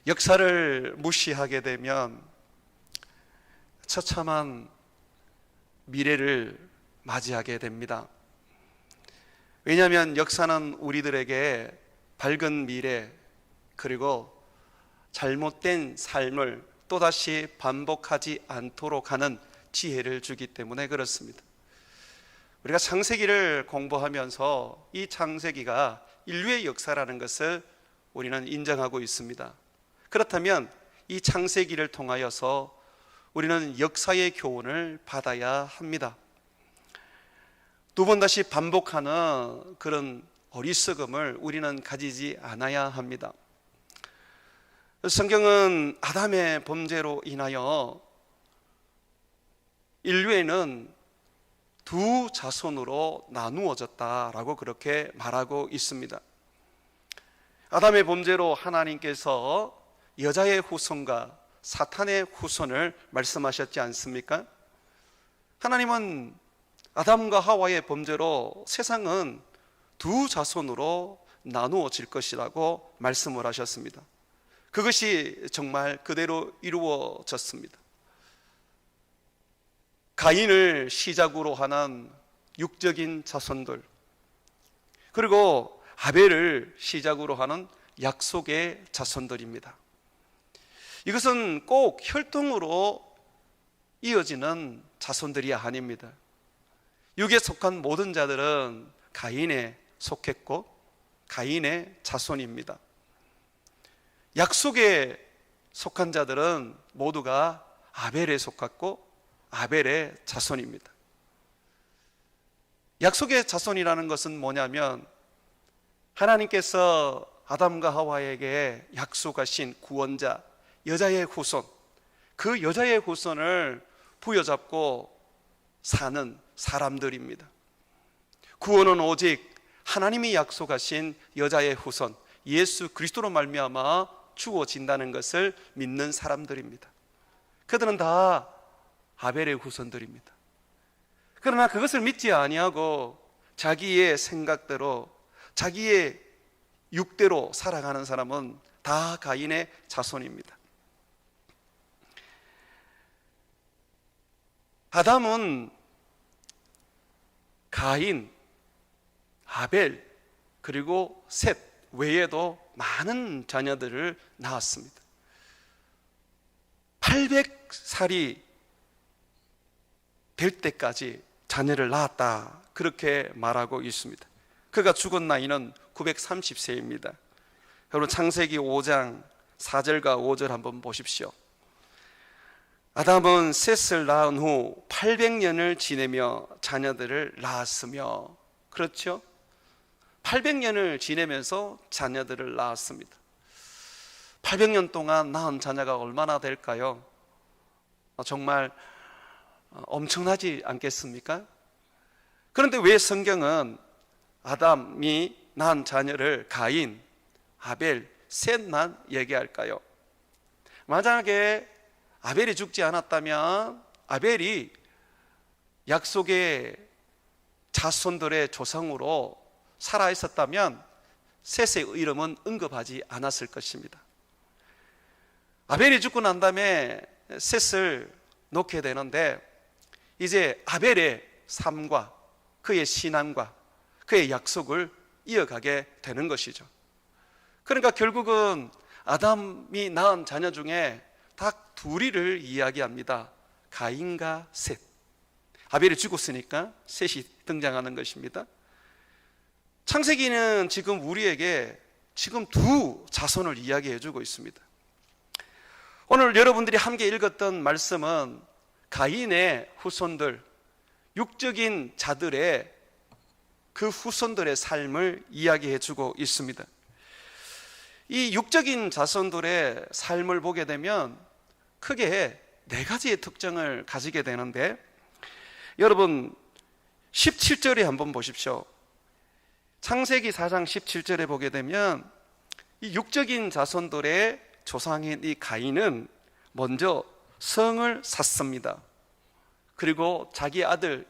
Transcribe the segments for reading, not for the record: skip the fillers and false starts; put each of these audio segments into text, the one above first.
역사를 무시하게 되면 처참한 미래를 맞이하게 됩니다. 왜냐하면 역사는 우리들에게 밝은 미래 그리고 잘못된 삶을 또다시 반복하지 않도록 하는 지혜를 주기 때문에 그렇습니다. 우리가 창세기를 공부하면서 이 창세기가 인류의 역사라는 것을 우리는 인정하고 있습니다. 그렇다면 이 창세기를 통하여서 우리는 역사의 교훈을 받아야 합니다. 두 번 다시 반복하는 그런 어리석음을 우리는 가지지 않아야 합니다. 성경은 아담의 범죄로 인하여 인류에는 두 자손으로 나누어졌다라고 그렇게 말하고 있습니다. 아담의 범죄로 하나님께서 여자의 후손과 사탄의 후손을 말씀하셨지 않습니까? 하나님은 아담과 하와의 범죄로 세상은 두 자손으로 나누어질 것이라고 말씀을 하셨습니다. 그것이 정말 그대로 이루어졌습니다. 가인을 시작으로 하는 육적인 자손들, 그리고 아벨을 시작으로 하는 약속의 자손들입니다. 이것은 꼭 혈통으로 이어지는 자손들이 아닙니다. 육에 속한 모든 자들은 가인에 속했고 가인의 자손입니다. 약속에 속한 자들은 모두가 아벨에 속했고 아벨의 자손입니다. 약속의 자손이라는 것은 뭐냐면 하나님께서 아담과 하와에게 약속하신 구원자, 여자의 후손, 그 여자의 후손을 부여잡고 사는 사람들입니다. 구원은 오직 하나님이 약속하신 여자의 후손 예수 그리스도로 말미암아 주어진다는 것을 믿는 사람들입니다. 그들은 다 아벨의 후손들입니다. 그러나 그것을 믿지 아니하고 자기의 생각대로 자기의 육대로 살아가는 사람은 다 가인의 자손입니다. 아담은 가인, 아벨, 그리고 셋 외에도 많은 자녀들을 낳았습니다. 800살이 될 때까지 자녀를 낳았다, 그렇게 말하고 있습니다. 그가 죽은 나이는 930세입니다. 여러분 창세기 5장 4절과 5절 한번 보십시오. 아담은 셋을 낳은 후 800년을 지내며 자녀들을 낳았으며, 그렇죠? 800년을 지내면서 자녀들을 낳았습니다. 800년 동안 낳은 자녀가 얼마나 될까요? 정말 엄청나지 않겠습니까? 그런데 왜 성경은 아담이 낳은 자녀를 가인, 아벨, 셋만 얘기할까요? 만약에 아벨이 죽지 않았다면, 아벨이 약속의 자손들의 조상으로 살아있었다면 셋의 이름은 언급하지 않았을 것입니다. 아벨이 죽고 난 다음에 셋을 놓게 되는데 이제 아벨의 삶과 그의 신앙과 그의 약속을 이어가게 되는 것이죠. 그러니까 결국은 아담이 낳은 자녀 중에 딱 둘이를 이야기합니다. 가인과 셋. 아벨이 죽었으니까 셋이 등장하는 것입니다. 창세기는 지금 우리에게 지금 두 자손을 이야기해 주고 있습니다. 오늘 여러분들이 함께 읽었던 말씀은 가인의 후손들, 육적인 자들의 그 후손들의 삶을 이야기해 주고 있습니다. 이 육적인 자손들의 삶을 보게 되면 크게 네 가지의 특징을 가지게 되는데, 여러분 17절에 한번 보십시오. 창세기 4장 17절에 보게 되면 이 육적인 자손들의 조상인 이 가인은 먼저 성을 샀습니다. 그리고 자기 아들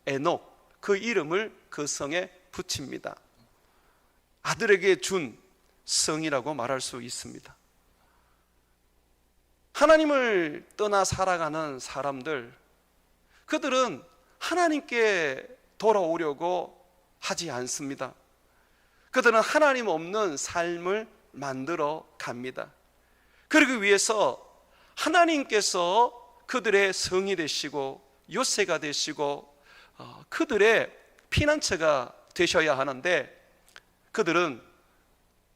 에녹, 그 이름을 그 성에 붙입니다. 아들에게 준 성이라고 말할 수 있습니다. 하나님을 떠나 살아가는 사람들, 그들은 하나님께 돌아오려고 하지 않습니다. 그들은 하나님 없는 삶을 만들어 갑니다. 그러기 위해서 하나님께서 그들의 성이 되시고 요새가 되시고 그들의 피난처가 되셔야 하는데, 그들은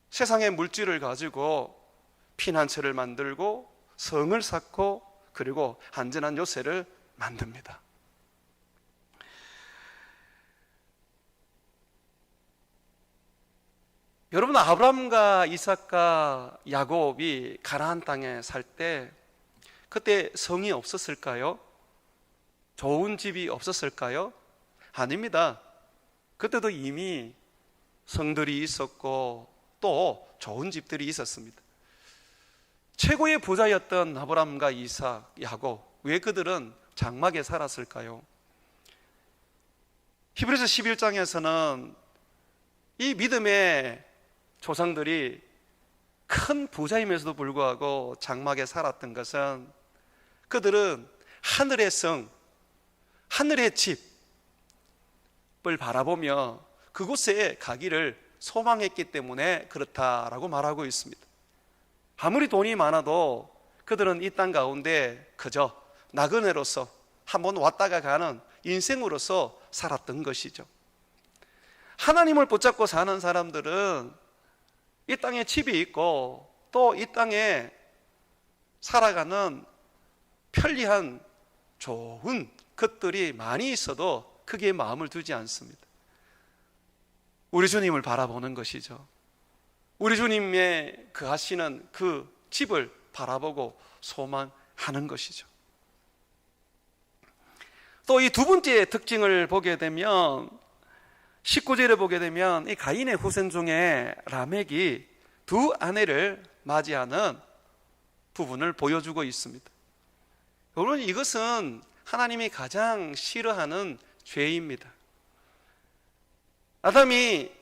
세상의 물질을 가지고 피난처를 만들고 성을 쌓고 그리고 안전한 요새를 만듭니다. 여러분, 아브라함과 이삭과 야곱이 가나안 땅에 살 때 그때 성이 없었을까요? 좋은 집이 없었을까요? 아닙니다. 그때도 이미 성들이 있었고 또 좋은 집들이 있었습니다. 최고의 부자였던 아브라함과 이삭, 야곱, 왜 그들은 장막에 살았을까요? 히브리서 11장에서는 이 믿음의 조상들이 큰 부자임에서도 불구하고 장막에 살았던 것은 그들은 하늘의 성, 하늘의 집을 바라보며 그곳에 가기를 소망했기 때문에 그렇다라고 말하고 있습니다. 아무리 돈이 많아도 그들은 이 땅 가운데 그저 나그네로서 한번 왔다가 가는 인생으로서 살았던 것이죠. 하나님을 붙잡고 사는 사람들은 이 땅에 집이 있고 또 이 땅에 살아가는 편리한 좋은 것들이 많이 있어도 크게 마음을 두지 않습니다. 우리 주님을 바라보는 것이죠. 우리 주님의 그 하시는 그 집을 바라보고 소망하는 것이죠. 또 이 두 번째 특징을 보게 되면 19절에 보게 되면 이 가인의 후손 중에 라멕이 두 아내를 맞이하는 부분을 보여주고 있습니다. 여러분, 이것은 하나님이 가장 싫어하는 죄입니다. 아담이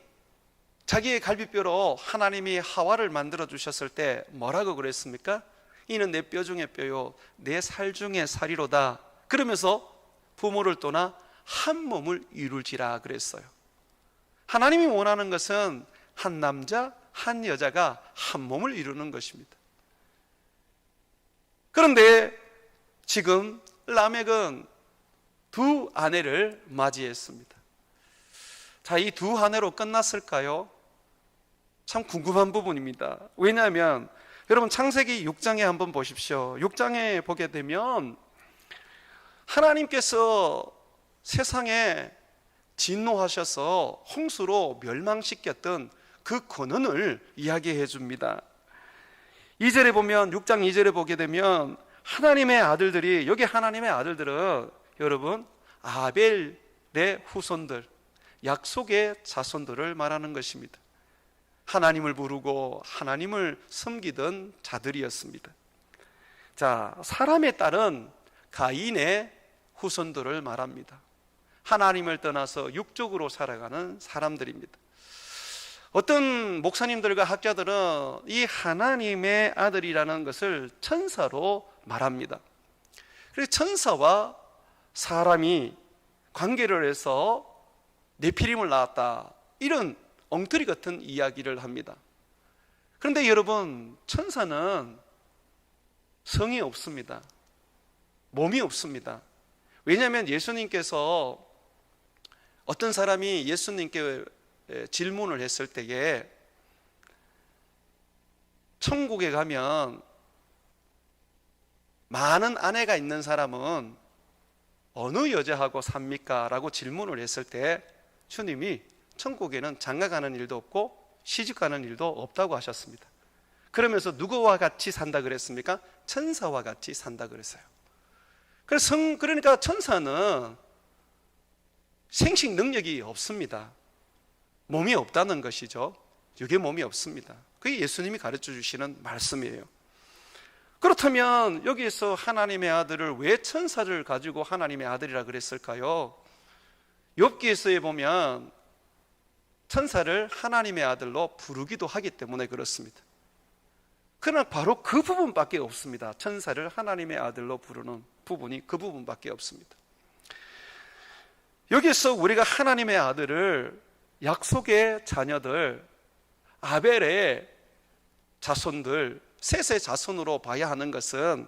자기의 갈비뼈로 하나님이 하와를 만들어 주셨을 때 뭐라고 그랬습니까? 이는 내 뼈 중에 뼈요 내 살 중에 살이로다. 그러면서 부모를 떠나 한 몸을 이룰지라 그랬어요. 하나님이 원하는 것은 한 남자 한 여자가 한 몸을 이루는 것입니다. 그런데 지금 라멕은 두 아내를 맞이했습니다. 자, 이 두 아내로 끝났을까요? 참 궁금한 부분입니다. 왜냐하면 여러분, 창세기 6장에 한번 보십시오. 6장에 보게 되면 하나님께서 세상에 진노하셔서 홍수로 멸망시켰던 그 권한을 이야기해 줍니다. 2절에 보면, 6장 2절에 보게 되면 하나님의 아들들이, 여기 하나님의 아들들은 여러분 아벨의 후손들, 약속의 자손들을 말하는 것입니다. 하나님을 부르고 하나님을 섬기던 자들이었습니다. 자, 사람의 딸은 가인의 후손들을 말합니다. 하나님을 떠나서 육적으로 살아가는 사람들입니다. 어떤 목사님들과 학자들은 이 하나님의 아들이라는 것을 천사로 말합니다. 그래서 천사와 사람이 관계를 해서 네피림을 낳았다, 이런 엉터리 같은 이야기를 합니다. 그런데 여러분, 천사는 성이 없습니다. 몸이 없습니다. 왜냐하면 예수님께서, 어떤 사람이 예수님께 질문을 했을 때에 천국에 가면 많은 아내가 있는 사람은 어느 여자하고 삽니까? 라고 질문을 했을 때 주님이 천국에는 장가가는 일도 없고 시집가는 일도 없다고 하셨습니다. 그러면서 누구와 같이 산다 그랬습니까? 천사와 같이 산다 그랬어요. 그러니까 천사는 생식 능력이 없습니다. 몸이 없다는 것이죠. 육의 몸이 없습니다. 그게 예수님이 가르쳐 주시는 말씀이에요. 그렇다면 여기에서 하나님의 아들을 왜 천사를 가지고 하나님의 아들이라 그랬을까요? 욥기에서에 보면 천사를 하나님의 아들로 부르기도 하기 때문에 그렇습니다. 그러나 바로 그 부분밖에 없습니다. 천사를 하나님의 아들로 부르는 부분이 그 부분밖에 없습니다. 여기서 우리가 하나님의 아들을 약속의 자녀들, 아벨의 자손들, 셋의 자손으로 봐야 하는 것은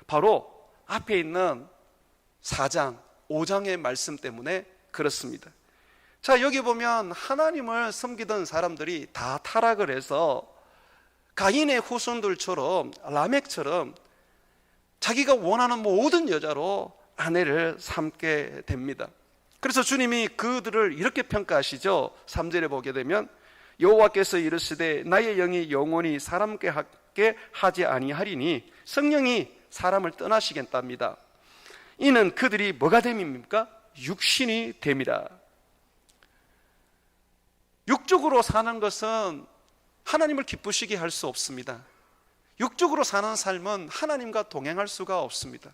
바로 앞에 있는 4장, 5장의 말씀 때문에 그렇습니다. 자, 여기 보면 하나님을 섬기던 사람들이 다 타락을 해서 가인의 후손들처럼, 라멕처럼 자기가 원하는 모든 여자로 아내를 삼게 됩니다. 그래서 주님이 그들을 이렇게 평가하시죠. 3절에 보게 되면 여호와께서 이르시되 나의 영이 영원히 사람께 하지 아니하리니 성령이 사람을 떠나시겠답니다. 이는 그들이 뭐가 됨입니까? 육신이 됨이라. 육적으로 사는 것은 하나님을 기쁘시게 할 수 없습니다. 육적으로 사는 삶은 하나님과 동행할 수가 없습니다.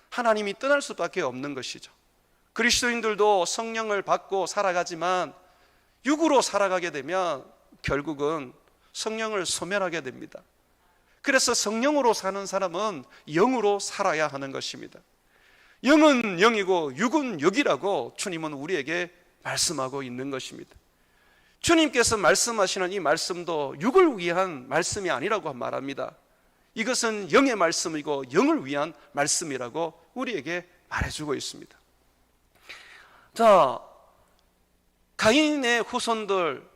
하나님이 떠날 수밖에 없는 것이죠. 그리스도인들도 성령을 받고 살아가지만 육으로 살아가게 되면 결국은 성령을 소멸하게 됩니다. 그래서 성령으로 사는 사람은 영으로 살아야 하는 것입니다. 영은 영이고 육은 육이라고 주님은 우리에게 말씀하고 있는 것입니다. 주님께서 말씀하시는 이 말씀도 육을 위한 말씀이 아니라고 말합니다. 이것은 영의 말씀이고 영을 위한 말씀이라고 우리에게 말해주고 있습니다. 자, 가인의 후손들,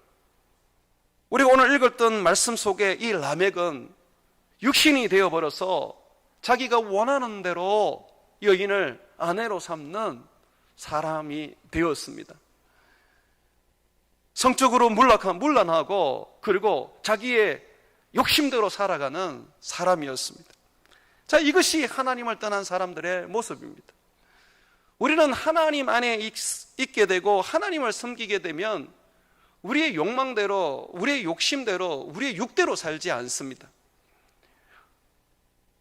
우리가 오늘 읽었던 말씀 속에 이 라멕은 육신이 되어버려서 자기가 원하는 대로 여인을 아내로 삼는 사람이 되었습니다. 성적으로 문란하고 그리고 자기의 욕심대로 살아가는 사람이었습니다. 자, 이것이 하나님을 떠난 사람들의 모습입니다. 우리는 하나님 안에 있게 되고 하나님을 섬기게 되면 우리의 욕망대로, 우리의 욕심대로, 우리의 육대로 살지 않습니다.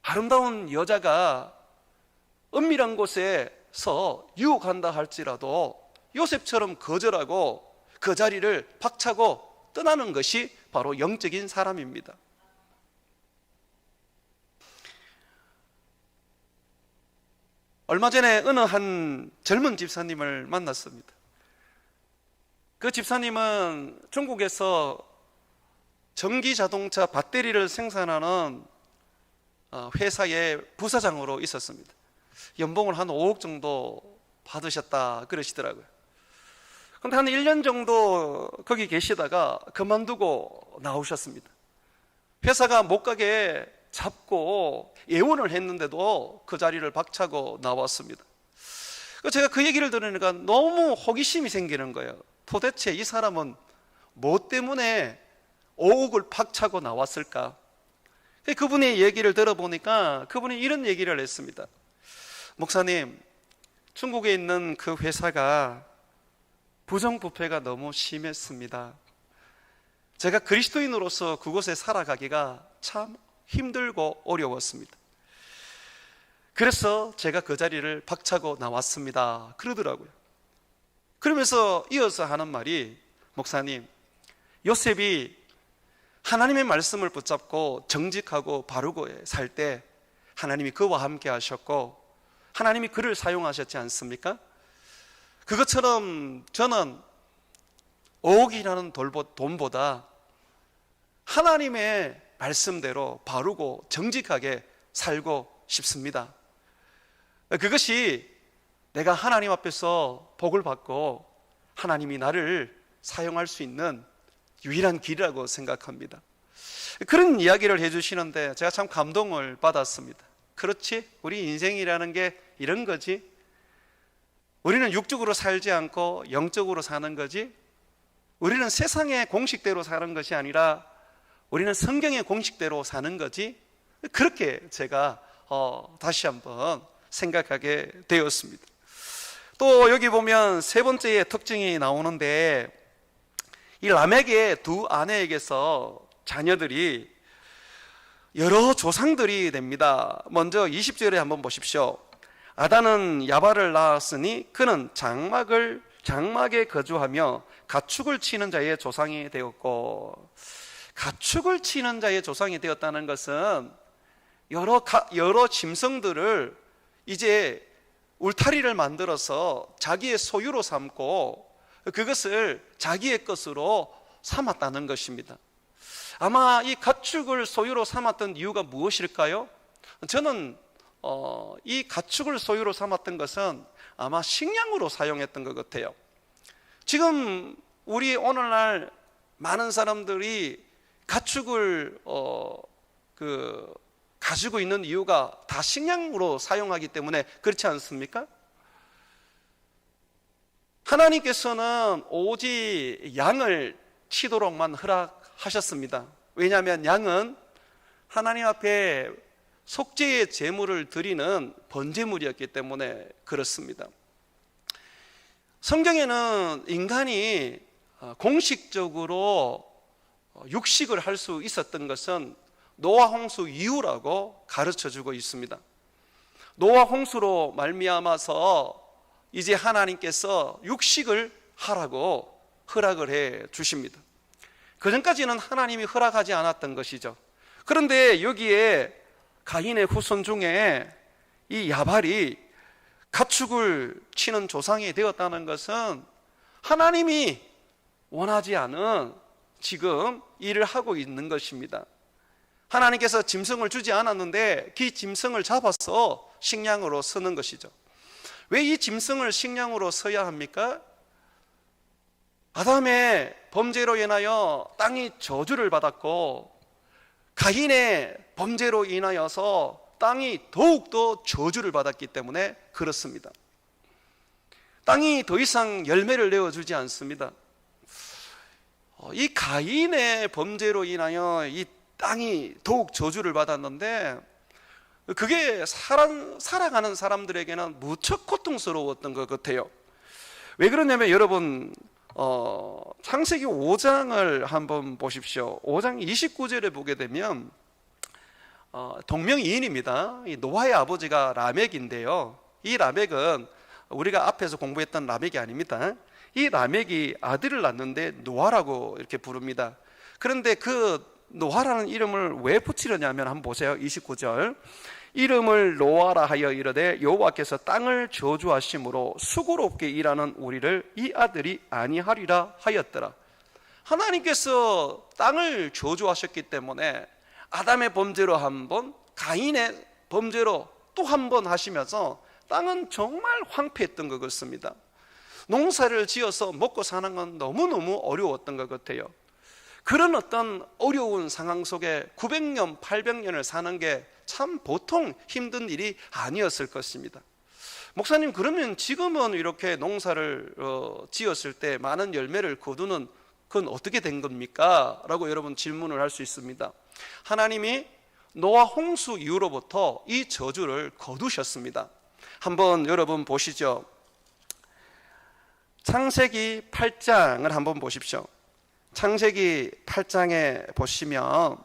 아름다운 여자가 은밀한 곳에서 유혹한다 할지라도 요셉처럼 거절하고 그 자리를 박차고 떠나는 것이 바로 영적인 사람입니다. 얼마 전에 어느 한 젊은 집사님을 만났습니다. 그 집사님은 중국에서 전기자동차 배터리를 생산하는 회사의 부사장으로 있었습니다. 연봉을 한 5억 정도 받으셨다 그러시더라고요. 그런데 한 1년 정도 거기 계시다가 그만두고 나오셨습니다. 회사가 못 가게 잡고 예원을 했는데도 그 자리를 박차고 나왔습니다. 제가 그 얘기를 들으니까 너무 호기심이 생기는 거예요. 도대체 이 사람은 뭐 때문에 5억을 박차고 나왔을까? 그분의 얘기를 들어보니까 그분이 이런 얘기를 했습니다. 목사님, 중국에 있는 그 회사가 부정부패가 너무 심했습니다. 제가 그리스도인으로서 그곳에 살아가기가 참 힘들고 어려웠습니다. 그래서 제가 그 자리를 박차고 나왔습니다 그러더라고요. 그러면서 이어서 하는 말이, 목사님, 요셉이 하나님의 말씀을 붙잡고 정직하고 바르고 살 때 하나님이 그와 함께 하셨고 하나님이 그를 사용하셨지 않습니까? 그것처럼 저는 5억이라는 돈보다 하나님의 말씀대로 바르고 정직하게 살고 싶습니다. 그것이 내가 하나님 앞에서 복을 받고 하나님이 나를 사용할 수 있는 유일한 길이라고 생각합니다. 그런 이야기를 해주시는데 제가 참 감동을 받았습니다. 그렇지, 우리 인생이라는 게 이런 거지. 우리는 육적으로 살지 않고 영적으로 사는 거지. 우리는 세상의 공식대로 사는 것이 아니라 우리는 성경의 공식대로 사는 거지. 그렇게 제가 다시 한번 생각하게 되었습니다. 또 여기 보면 세 번째의 특징이 나오는데, 이 라멕의 두 아내에게서 자녀들이 여러 조상들이 됩니다. 먼저 20절에 한번 보십시오. 아단은 야발을 낳았으니 그는 장막에 거주하며 가축을 치는 자의 조상이 되었고, 가축을 치는 자의 조상이 되었다는 것은 여러 짐승들을 이제 울타리를 만들어서 자기의 소유로 삼고 그것을 자기의 것으로 삼았다는 것입니다. 아마 이 가축을 소유로 삼았던 이유가 무엇일까요? 저는 이 가축을 소유로 삼았던 것은 아마 식량으로 사용했던 것 같아요. 지금 우리 오늘날 많은 사람들이 가축을 가지고 있는 이유가 다 식량으로 사용하기 때문에 그렇지 않습니까? 하나님께서는 오직 양을 치도록만 허락하셨습니다. 왜냐하면 양은 하나님 앞에 속죄의 제물을 드리는 번제물이었기 때문에 그렇습니다. 성경에는 인간이 공식적으로 육식을 할 수 있었던 것은 노아 홍수 이후라고 가르쳐주고 있습니다. 노아 홍수로 말미암아서 이제 하나님께서 육식을 하라고 허락을 해 주십니다. 그전까지는 하나님이 허락하지 않았던 것이죠. 그런데 여기에 가인의 후손 중에 이 야발이 가축을 치는 조상이 되었다는 것은 하나님이 원하지 않은 지금 일을 하고 있는 것입니다. 하나님께서 짐승을 주지 않았는데 그 짐승을 잡아서 식량으로 쓰는 것이죠. 왜 이 짐승을 식량으로 써야 합니까? 아담의 범죄로 인하여 땅이 저주를 받았고 가인의 범죄로 인하여서 땅이 더욱더 저주를 받았기 때문에 그렇습니다. 땅이 더 이상 열매를 내어주지 않습니다. 이 가인의 범죄로 인하여 이 땅이 더욱 저주를 받았는데 그게 살아가는 사람들에게는 무척 고통스러웠던 것 같아요. 왜 그러냐면 여러분 창세기 5장을 한번 보십시오. 5장 29절에 보게 되면 동명이인입니다. 이 노아의 아버지가 라멕인데요, 이 라멕은 우리가 앞에서 공부했던 라멕이 아닙니다. 이 라멕이 아들을 낳는데 노아라고 이렇게 부릅니다. 그런데 그 노아라는 이름을 왜 붙이려냐면 한번 보세요. 29절 이름을 노아라 하여 이르되 여호와께서 땅을 저주하심으로 수고롭게 일하는 우리를 이 아들이 아니하리라 하였더라. 하나님께서 땅을 저주하셨기 때문에 아담의 범죄로 한 번, 가인의 범죄로 또 한 번 하시면서 땅은 정말 황폐했던 것 같습니다. 농사를 지어서 먹고 사는 건 너무너무 어려웠던 것 같아요. 그런 어떤 어려운 상황 속에 900년, 800년을 사는 게 참 보통 힘든 일이 아니었을 것입니다. 목사님, 그러면 지금은 이렇게 농사를 지었을 때 많은 열매를 거두는 그건 어떻게 된 겁니까? 라고 여러분 질문을 할 수 있습니다. 하나님이 노아 홍수 이후로부터 이 저주를 거두셨습니다. 한번 여러분 보시죠. 창세기 8장을 한번 보십시오. 창세기 8장에 보시면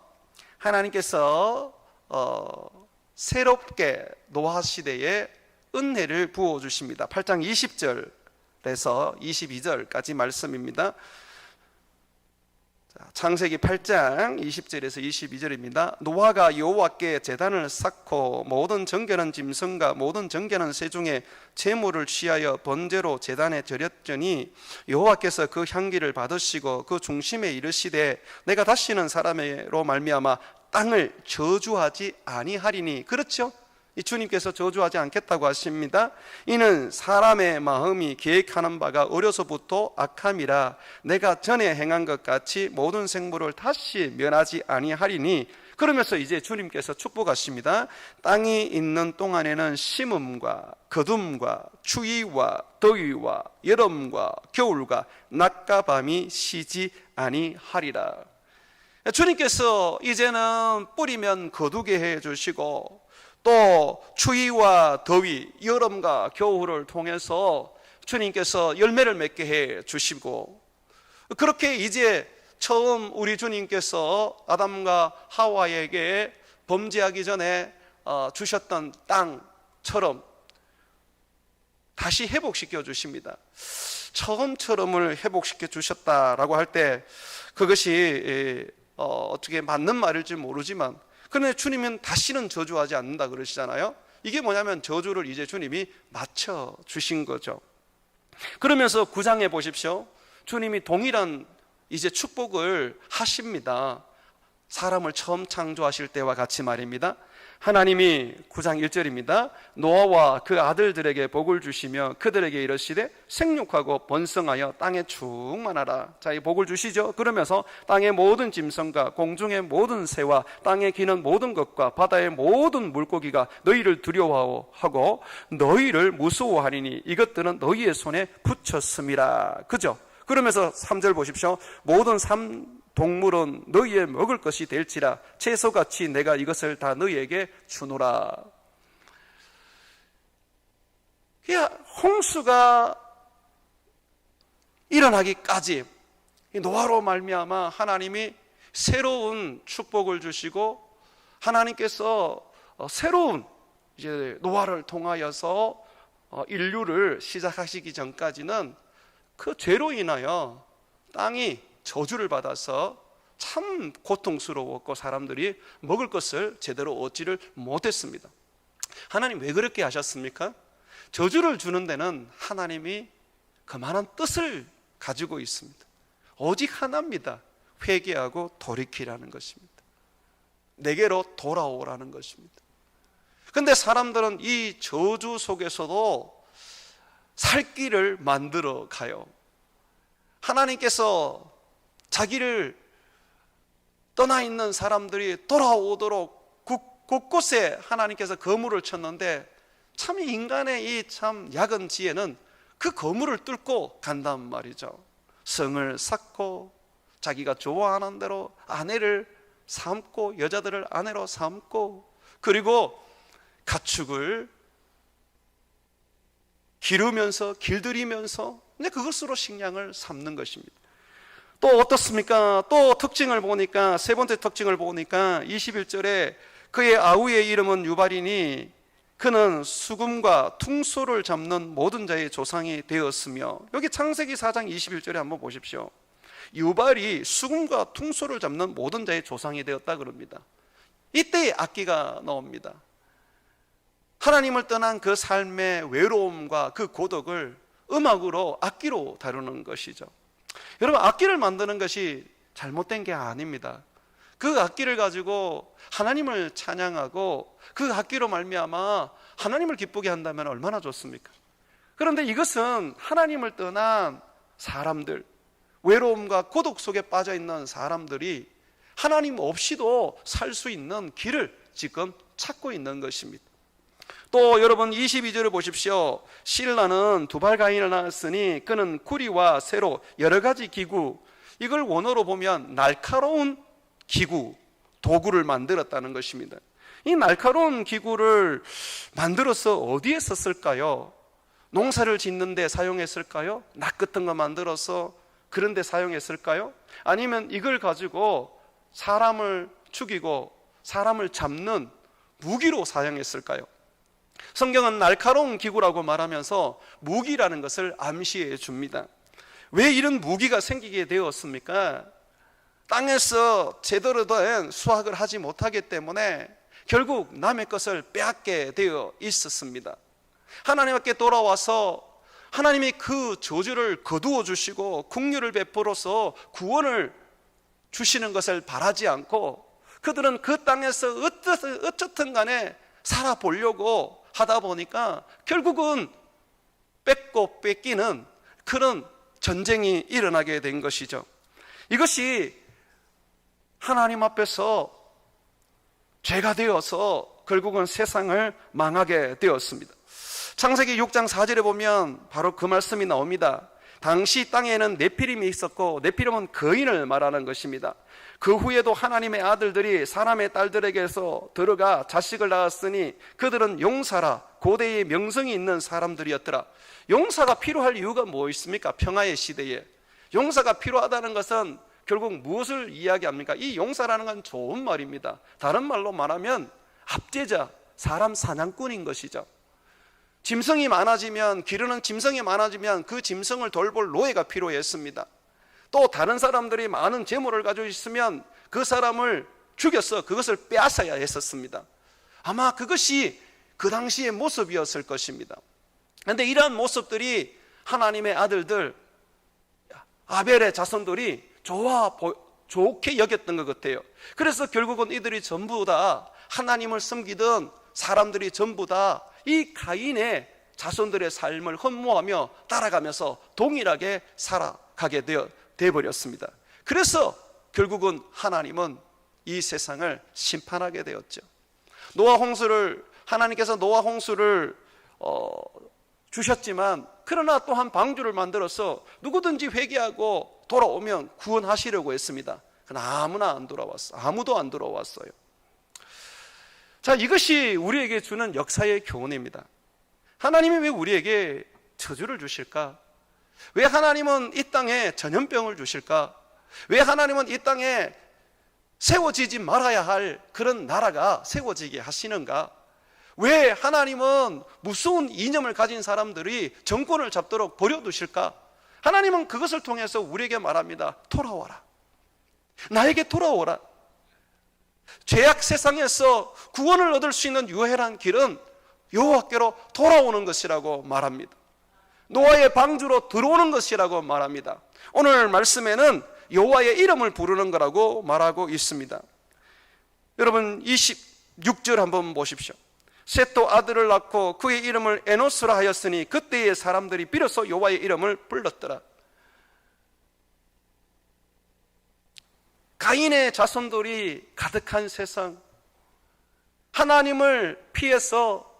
하나님께서 새롭게 노아 시대에 은혜를 부어주십니다. 8장 20절에서 22절까지 말씀입니다. 창세기 8장 20절에서 22절입니다. 노아가 여호와께 제단을 쌓고 모든 정결한 짐승과 모든 정결한 새 중에 제물을 취하여 번제로 제단에 드렸더니 여호와께서 그 향기를 받으시고 그 중심에 이르시되 내가 다시는 사람으로 말미암아 땅을 저주하지 아니하리니. 그렇죠? 이 주님께서 저주하지 않겠다고 하십니다. 이는 사람의 마음이 계획하는 바가 어려서부터 악함이라 내가 전에 행한 것 같이 모든 생물을 다시 멸하지 아니하리니. 그러면서 이제 주님께서 축복하십니다. 땅이 있는 동안에는 심음과 거둠과 추위와 더위와 여름과 겨울과 낮과 밤이 쉬지 아니하리라. 주님께서 이제는 뿌리면 거두게 해주시고 또 추위와 더위, 여름과 겨울을 통해서 주님께서 열매를 맺게 해 주시고, 그렇게 이제 처음 우리 주님께서 아담과 하와에게 범죄하기 전에 주셨던 땅처럼 다시 회복시켜 주십니다. 처음처럼을 회복시켜 주셨다라고 할 때 그것이 어떻게 맞는 말일지 모르지만, 그런데 주님은 다시는 저주하지 않는다 그러시잖아요. 이게 뭐냐면 저주를 이제 주님이 맞춰 주신 거죠. 그러면서 9장에 보십시오. 주님이 동일한 이제 축복을 하십니다. 사람을 처음 창조하실 때와 같이 말입니다. 하나님이 9장 1절입니다. 노아와 그 아들들에게 복을 주시며 그들에게 이르시되 생육하고 번성하여 땅에 충만하라. 자, 이 복을 주시죠. 그러면서 땅의 모든 짐승과 공중의 모든 새와 땅에 기는 모든 것과 바다의 모든 물고기가 너희를 두려워하고 너희를 무서워하리니 이것들은 너희의 손에 붙였음이라. 그죠? 그러면서 3절 보십시오. 모든 동물은 너희의 먹을 것이 될지라 채소같이 내가 이것을 다 너희에게 주노라. 홍수가 일어나기까지 노아로 말미암아 하나님이 새로운 축복을 주시고, 하나님께서 새로운 이제 노아를 통하여서 인류를 시작하시기 전까지는 그 죄로 인하여 땅이 저주를 받아서 참 고통스러웠고 사람들이 먹을 것을 제대로 얻지를 못했습니다. 하나님 왜 그렇게 하셨습니까? 저주를 주는 데는 하나님이 그만한 뜻을 가지고 있습니다. 오직 하나입니다. 회개하고 돌이키라는 것입니다. 내게로 돌아오라는 것입니다. 그런데 사람들은 이 저주 속에서도 살 길을 만들어 가요. 하나님께서 자기를 떠나 있는 사람들이 돌아오도록 곳곳에 하나님께서 거물을 쳤는데, 참 인간의 이 참 야근 지혜는 그 거물을 뚫고 간단 말이죠. 성을 쌓고 자기가 좋아하는 대로 아내를 삼고 여자들을 아내로 삼고, 그리고 가축을 기르면서 길들이면서 그것으로 식량을 삼는 것입니다. 또 어떻습니까? 또 특징을 보니까, 세 번째 특징을 보니까 21절에 그의 아우의 이름은 유발이니 그는 수금과 퉁소를 잡는 모든 자의 조상이 되었으며, 여기 창세기 4장 21절에 한번 보십시오. 유발이 수금과 퉁소를 잡는 모든 자의 조상이 되었다 그럽니다. 이때 악기가 나옵니다. 하나님을 떠난 그 삶의 외로움과 그 고독을 음악으로, 악기로 다루는 것이죠. 여러분, 악기를 만드는 것이 잘못된 게 아닙니다. 그 악기를 가지고 하나님을 찬양하고 그 악기로 말미암아 하나님을 기쁘게 한다면 얼마나 좋습니까? 그런데 이것은 하나님을 떠난 사람들, 외로움과 고독 속에 빠져 있는 사람들이 하나님 없이도 살 수 있는 길을 지금 찾고 있는 것입니다. 또 여러분 22절을 보십시오. 실라는 두발가인을 낳았으니 그는 구리와 세로 여러 가지 기구, 이걸 원어로 보면 날카로운 기구, 도구를 만들었다는 것입니다. 이 날카로운 기구를 만들어서 어디에 썼을까요? 농사를 짓는 데 사용했을까요? 낫 같은 거 만들어서 그런 데 사용했을까요? 아니면 이걸 가지고 사람을 죽이고 사람을 잡는 무기로 사용했을까요? 성경은 날카로운 기구라고 말하면서 무기라는 것을 암시해 줍니다. 왜 이런 무기가 생기게 되었습니까? 땅에서 제대로 된 수확을 하지 못하기 때문에 결국 남의 것을 빼앗게 되어 있었습니다. 하나님께 돌아와서 하나님이 그 저주를 거두어 주시고 긍휼을 베풀어서 구원을 주시는 것을 바라지 않고, 그들은 그 땅에서 어쨌든 간에 살아보려고 하다 보니까 결국은 뺏고 뺏기는 그런 전쟁이 일어나게 된 것이죠. 이것이 하나님 앞에서 죄가 되어서 결국은 세상을 망하게 되었습니다. 창세기 6장 4절에 보면 바로 그 말씀이 나옵니다. 당시 땅에는 네피림이 있었고, 네피림은 거인을 말하는 것입니다. 그 후에도 하나님의 아들들이 사람의 딸들에게서 들어가 자식을 낳았으니 그들은 용사라, 고대의 명성이 있는 사람들이었더라. 용사가 필요할 이유가 뭐 있습니까? 평화의 시대에 용사가 필요하다는 것은 결국 무엇을 이야기합니까? 이 용사라는 건 좋은 말입니다. 다른 말로 말하면 압제자, 사람 사냥꾼인 것이죠. 짐승이 많아지면, 기르는 짐승이 많아지면 그 짐승을 돌볼 노예가 필요했습니다. 또 다른 사람들이 많은 재물을 가지고 있으면 그 사람을 죽여서 그것을 빼앗아야 했었습니다. 아마 그것이 그 당시의 모습이었을 것입니다. 그런데 이러한 모습들이 하나님의 아들들 아벨의 자손들이 좋게 여겼던 것 같아요. 그래서 결국은 이들이 전부 다 하나님을 섬기던 사람들이 전부 다 이 가인의 자손들의 삶을 흠모하며 따라가면서 동일하게 살아가게 되어버렸습니다. 그래서 결국은 하나님은 이 세상을 심판하게 되었죠. 하나님께서 노아 홍수를 주셨지만, 그러나 또한 방주를 만들어서 누구든지 회개하고 돌아오면 구원하시려고 했습니다. 그러나 아무도 안 돌아왔어요. 자, 이것이 우리에게 주는 역사의 교훈입니다. 하나님이 왜 우리에게 저주를 주실까? 왜 하나님은 이 땅에 전염병을 주실까? 왜 하나님은 이 땅에 세워지지 말아야 할 그런 나라가 세워지게 하시는가? 왜 하나님은 무서운 이념을 가진 사람들이 정권을 잡도록 버려두실까? 하나님은 그것을 통해서 우리에게 말합니다. 돌아와라. 나에게 돌아오라. 죄악 세상에서 구원을 얻을 수 있는 유일한 길은 여호와께로 돌아오는 것이라고 말합니다. 노아의 방주로 들어오는 것이라고 말합니다. 오늘 말씀에는 여호와의 이름을 부르는 거라고 말하고 있습니다. 여러분 26절 한번 보십시오. 셋도 아들을 낳고 그의 이름을 에노스라 하였으니 그때의 사람들이 비로소 여호와의 이름을 불렀더라. 가인의 자손들이 가득한 세상, 하나님을 피해서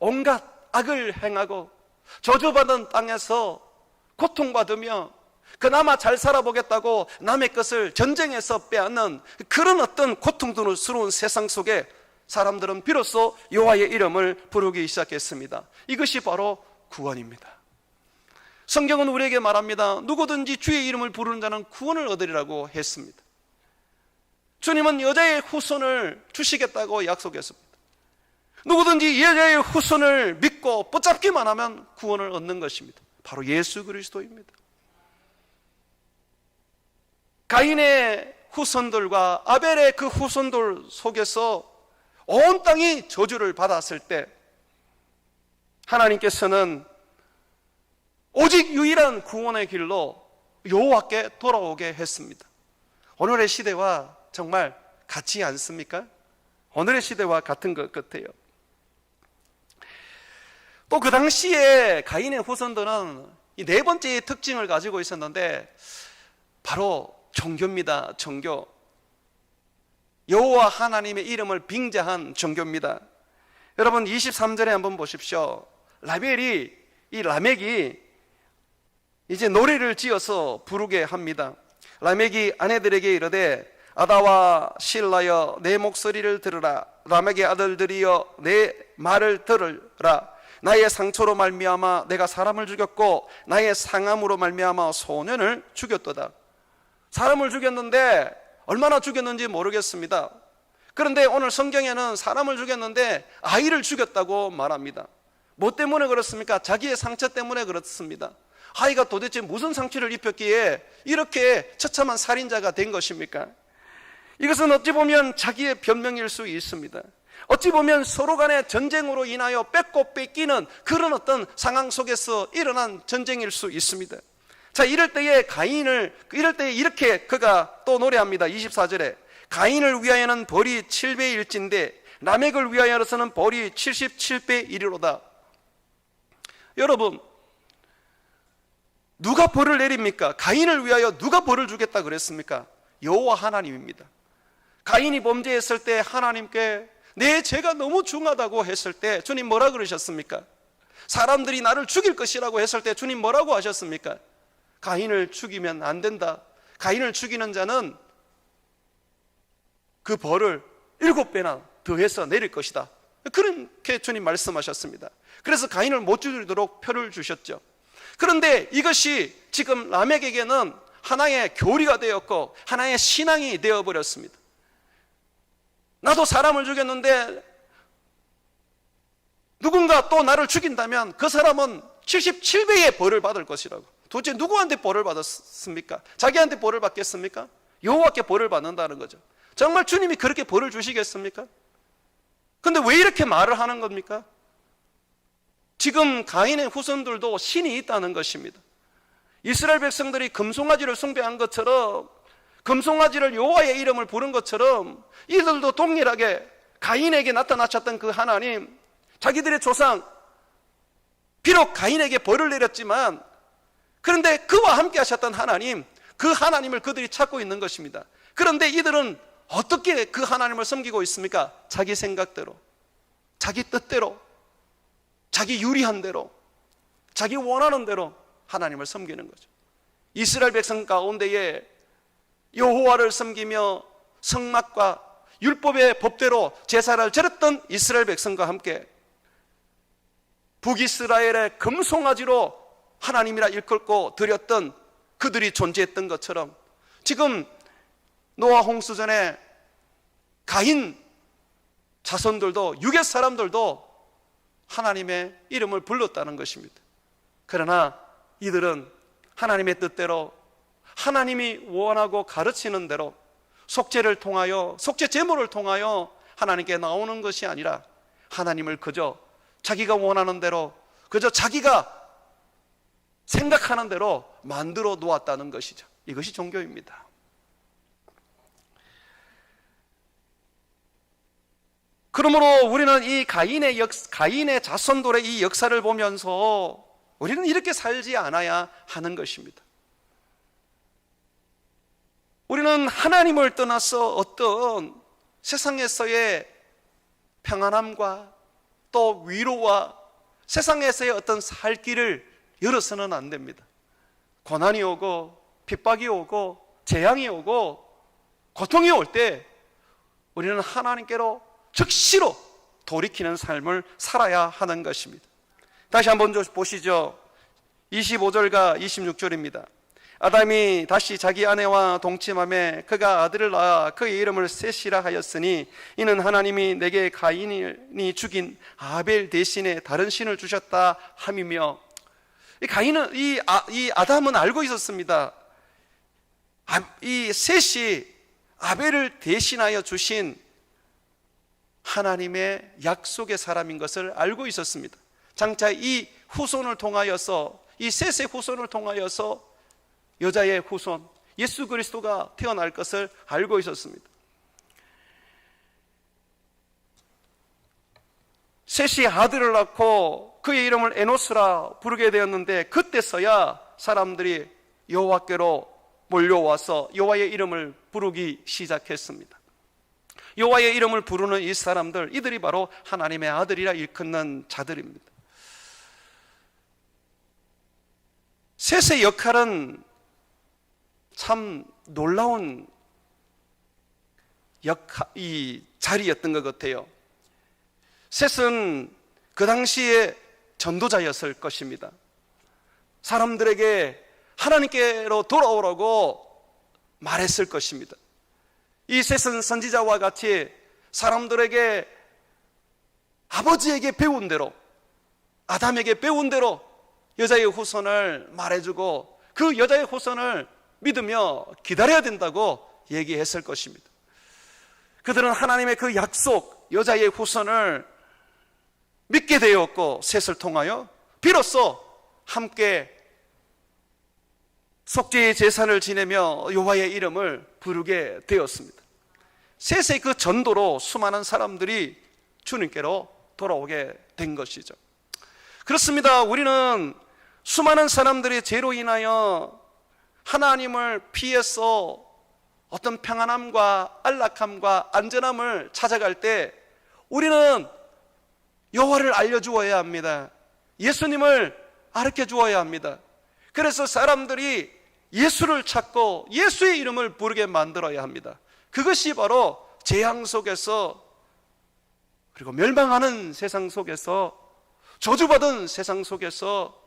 온갖 악을 행하고 저주받은 땅에서 고통받으며 그나마 잘 살아보겠다고 남의 것을 전쟁에서 빼앗는 그런 어떤 고통스러운 세상 속에 사람들은 비로소 여호와의 이름을 부르기 시작했습니다. 이것이 바로 구원입니다. 성경은 우리에게 말합니다. 누구든지 주의 이름을 부르는 자는 구원을 얻으리라고 했습니다. 주님은 여자의 후손을 주시겠다고 약속했습니다. 누구든지 여자의 후손을 믿고 붙잡기만 하면 구원을 얻는 것입니다. 바로 예수 그리스도입니다. 가인의 후손들과 아벨의 그 후손들 속에서 온 땅이 저주를 받았을 때 하나님께서는 오직 유일한 구원의 길로 여호와께 돌아오게 했습니다. 오늘의 시대와 정말 같지 않습니까? 오늘의 시대와 같은 것 같아요. 또 그 당시에 가인의 후손들은 이 네 번째의 특징을 가지고 있었는데 바로 종교입니다. 종교. 여호와 하나님의 이름을 빙자한 종교입니다. 여러분 23절에 한번 보십시오. 라멜이 이제 노래를 지어서 부르게 합니다. 라멕이 아내들에게 이르되 아다와 실라여 내 목소리를 들으라. 라멕의 아들들이여 내 말을 들으라. 나의 상처로 말미암아 내가 사람을 죽였고 나의 상함으로 말미암아 소년을 죽였도다. 사람을 죽였는데 얼마나 죽였는지 모르겠습니다. 그런데 오늘 성경에는 사람을 죽였는데 아이를 죽였다고 말합니다. 뭐 때문에 그렇습니까? 자기의 상처 때문에 그렇습니다. 아이가 도대체 무슨 상처를 입혔기에 이렇게 처참한 살인자가 된 것입니까? 이것은 어찌 보면 자기의 변명일 수 있습니다. 어찌 보면 서로 간의 전쟁으로 인하여 뺏고 뺏기는 그런 어떤 상황 속에서 일어난 전쟁일 수 있습니다. 자, 이럴 때에 이렇게 그가 또 노래합니다. 24절에 가인을 위하여는 벌이 7배일진데 라멕을 위하여서는 벌이 77배이리로다. 여러분, 누가 벌을 내립니까? 가인을 위하여 누가 벌을 주겠다 그랬습니까? 여호와 하나님입니다. 가인이 범죄했을 때 하나님께 내 죄가 너무 중하다고 했을 때 주님 뭐라 그러셨습니까? 사람들이 나를 죽일 것이라고 했을 때 주님 뭐라고 하셨습니까? 가인을 죽이면 안 된다. 가인을 죽이는 자는 그 벌을 7배나 더해서 내릴 것이다. 그렇게 주님 말씀하셨습니다. 그래서 가인을 못 죽이도록 표를 주셨죠. 그런데 이것이 지금 라멕에게는 하나의 교리가 되었고 하나의 신앙이 되어버렸습니다. 나도 사람을 죽였는데 누군가 또 나를 죽인다면 그 사람은 77배의 벌을 받을 것이라고. 도대체 누구한테 벌을 받았습니까? 자기한테 벌을 받겠습니까? 여호와께 벌을 받는다는 거죠. 정말 주님이 그렇게 벌을 주시겠습니까? 근데 왜 이렇게 말을 하는 겁니까? 지금 가인의 후손들도 신이 있다는 것입니다. 이스라엘 백성들이 금송아지를 숭배한 것처럼, 금송아지를 여호와의 이름을 부른 것처럼 이들도 동일하게 가인에게 나타나셨던 그 하나님, 자기들의 조상, 비록 가인에게 벌을 내렸지만 그런데 그와 함께 하셨던 하나님, 그 하나님을 그들이 찾고 있는 것입니다. 그런데 이들은 어떻게 그 하나님을 섬기고 있습니까? 자기 생각대로, 자기 뜻대로, 자기 유리한 대로, 자기 원하는 대로 하나님을 섬기는 거죠. 이스라엘 백성 가운데에 여호와를 섬기며 성막과 율법의 법대로 제사를 드렸던 이스라엘 백성과 함께 북이스라엘의 금송아지로 하나님이라 일컬고 드렸던 그들이 존재했던 것처럼 지금 노아 홍수 전에 가인 자손들도, 유괴 사람들도 하나님의 이름을 불렀다는 것입니다. 그러나 이들은 하나님의 뜻대로, 하나님이 원하고 가르치는 대로 속죄를 통하여, 속죄 제물을 통하여 하나님께 나오는 것이 아니라 하나님을 그저 자기가 원하는 대로, 그저 자기가 생각하는 대로 만들어 놓았다는 것이죠. 이것이 종교입니다. 그러므로 우리는 이 가인의 자손들의 이 역사를 보면서 우리는 이렇게 살지 않아야 하는 것입니다. 우리는 하나님을 떠나서 어떤 세상에서의 평안함과 또 위로와 세상에서의 어떤 살 길을 열어서는 안 됩니다. 고난이 오고 핍박이 오고 재앙이 오고 고통이 올 때 우리는 하나님께로 즉시로 돌이키는 삶을 살아야 하는 것입니다. 다시 한번 보시죠. 25절과 26절입니다. 아담이 다시 자기 아내와 동침하매 그가 아들을 낳아 그의 이름을 셋이라 하였으니 이는 하나님이 내게 가인이 죽인 아벨 대신에 다른 신을 주셨다 함이며, 이 아담은 알고 있었습니다. 이 셋이 아벨을 대신하여 주신 하나님의 약속의 사람인 것을 알고 있었습니다. 장차 이 후손을 통하여서, 이 셋의 후손을 통하여서 여자의 후손 예수 그리스도가 태어날 것을 알고 있었습니다. 셋이 아들을 낳고 그의 이름을 에노스라 부르게 되었는데 그때서야 사람들이 여호와께로 몰려와서 여호와의 이름을 부르기 시작했습니다. 여호와의 이름을 부르는 이 사람들, 이들이 바로 하나님의 아들이라 일컫는 자들입니다. 셋의 역할은 참 놀라운 이 자리였던 것 같아요. 셋은 그 당시에 전도자였을 것입니다. 사람들에게 하나님께로 돌아오라고 말했을 것입니다. 이 셋은 선지자와 같이 사람들에게 아버지에게 배운 대로, 아담에게 배운 대로 여자의 후손을 말해주고 그 여자의 후손을 믿으며 기다려야 된다고 얘기했을 것입니다. 그들은 하나님의 그 약속, 여자의 후손을 믿게 되었고 셋을 통하여 비로소 함께 속죄의 제사를 지내며 여호와의 이름을 부르게 되었습니다. 셋의 그 전도로 수많은 사람들이 주님께로 돌아오게 된 것이죠. 그렇습니다. 우리는 수많은 사람들이 죄로 인하여 하나님을 피해서 어떤 평안함과 안락함과 안전함을 찾아갈 때 우리는 여호와를 알려주어야 합니다. 예수님을 가르쳐 주어야 합니다. 그래서 사람들이 예수를 찾고 예수의 이름을 부르게 만들어야 합니다. 그것이 바로 재앙 속에서, 그리고 멸망하는 세상 속에서, 저주받은 세상 속에서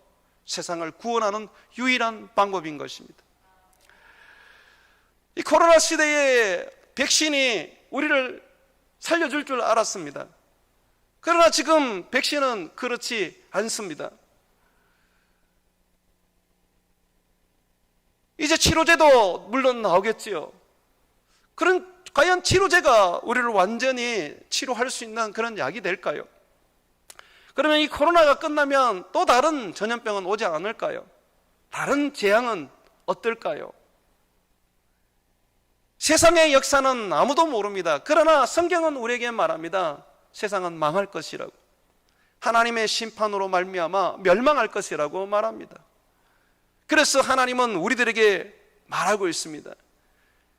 세상을 구원하는 유일한 방법인 것입니다. 이 코로나 시대에 백신이 우리를 살려줄 줄 알았습니다. 그러나 지금 백신은 그렇지 않습니다. 이제 치료제도 물론 나오겠지요. 그런 과연 치료제가 우리를 완전히 치료할 수 있는 그런 약이 될까요? 그러면 이 코로나가 끝나면 또 다른 전염병은 오지 않을까요? 다른 재앙은 어떨까요? 세상의 역사는 아무도 모릅니다. 그러나 성경은 우리에게 말합니다. 세상은 망할 것이라고, 하나님의 심판으로 말미암아 멸망할 것이라고 말합니다. 그래서 하나님은 우리들에게 말하고 있습니다.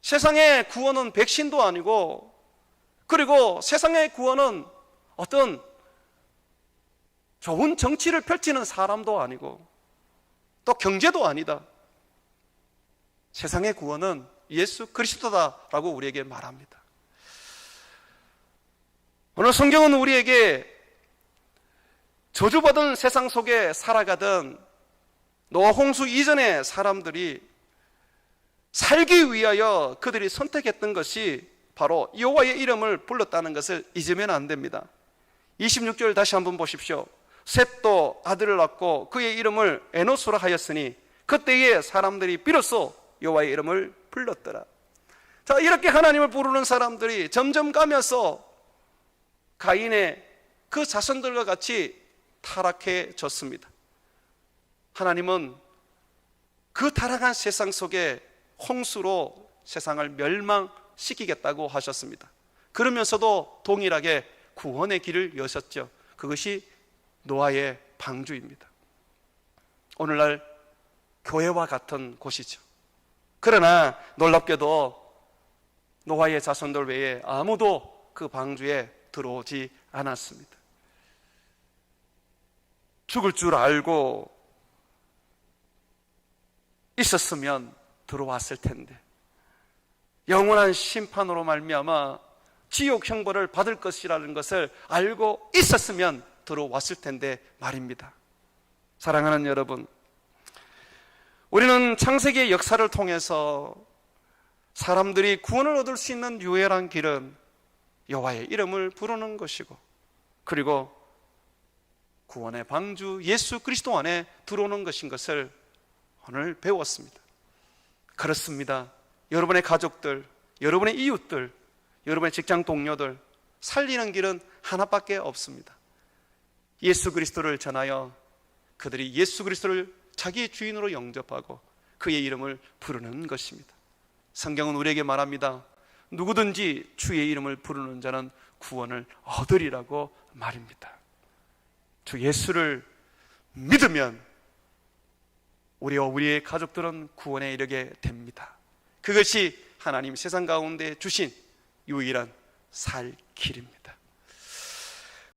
세상의 구원은 백신도 아니고, 그리고 세상의 구원은 어떤 좋은 정치를 펼치는 사람도 아니고 또 경제도 아니다. 세상의 구원은 예수 그리스도다라고 우리에게 말합니다. 오늘 성경은 우리에게 저주받은 세상 속에 살아가던 노아 홍수 이전의 사람들이 살기 위하여 그들이 선택했던 것이 바로 여호와의 이름을 불렀다는 것을 잊으면 안 됩니다. 26절 다시 한번 보십시오. 셋도 아들을 낳고 그의 이름을 에노스라 하였으니 그때에 사람들이 비로소 여호와의 이름을 불렀더라. 자, 이렇게 하나님을 부르는 사람들이 점점 가면서 가인의 그 자손들과 같이 타락해졌습니다. 하나님은 그 타락한 세상 속에 홍수로 세상을 멸망시키겠다고 하셨습니다. 그러면서도 동일하게 구원의 길을 여셨죠. 그것이 노아의 방주입니다. 오늘날 교회와 같은 곳이죠. 그러나 놀랍게도 노아의 자손들 외에 아무도 그 방주에 들어오지 않았습니다. 죽을 줄 알고 있었으면 들어왔을 텐데, 영원한 심판으로 말미암아 지옥 형벌을 받을 것이라는 것을 알고 있었으면 들어왔을 텐데 말입니다. 사랑하는 여러분, 우리는 창세기의 역사를 통해서 사람들이 구원을 얻을 수 있는 유일한 길은 여호와의 이름을 부르는 것이고, 그리고 구원의 방주 예수 그리스도 안에 들어오는 것인 것을 오늘 배웠습니다. 그렇습니다. 여러분의 가족들, 여러분의 이웃들, 여러분의 직장 동료들 살리는 길은 하나밖에 없습니다. 예수 그리스도를 전하여 그들이 예수 그리스도를 자기의 주인으로 영접하고 그의 이름을 부르는 것입니다. 성경은 우리에게 말합니다. 누구든지 주의 이름을 부르는 자는 구원을 얻으리라고 말입니다. 주 예수를 믿으면 우리와 우리의 가족들은 구원에 이르게 됩니다. 그것이 하나님 세상 가운데 주신 유일한 살 길입니다.